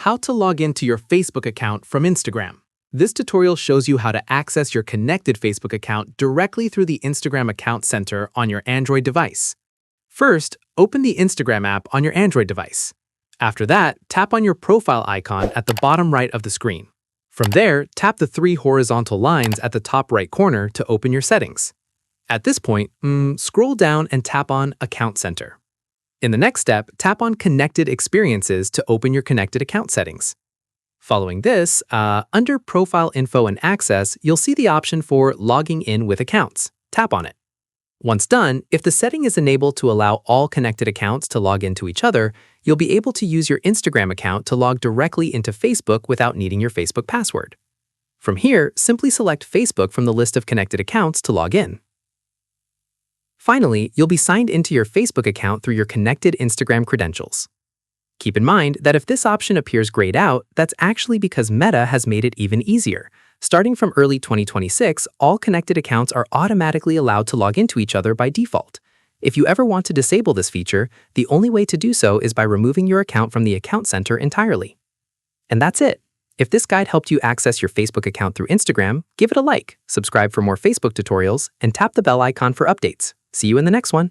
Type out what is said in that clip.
How to log into your Facebook account from Instagram. This tutorial shows you how to access your connected Facebook account directly through the Instagram Account Center on your Android device. First, open the Instagram app on your Android device. After that, tap on your profile icon at the bottom right of the screen. From there, tap the three horizontal lines at the top right corner to open your settings. At this point, scroll down and tap on Account Center. In the next step, tap on Connected Experiences to open your connected account settings. Following this, under Profile Info and Access, you'll see the option for Logging in with Accounts. Tap on it. Once done, if the setting is enabled to allow all connected accounts to log into each other, you'll be able to use your Instagram account to log directly into Facebook without needing your Facebook password. From here, simply select Facebook from the list of connected accounts to log in. Finally, you'll be signed into your Facebook account through your connected Instagram credentials. Keep in mind that if this option appears grayed out, that's actually because Meta has made it even easier. Starting from early 2026, all connected accounts are automatically allowed to log into each other by default. If you ever want to disable this feature, the only way to do so is by removing your account from the Account Center entirely. And that's it. If this guide helped you access your Facebook account through Instagram, give it a like, subscribe for more Facebook tutorials, and tap the bell icon for updates. See you in the next one.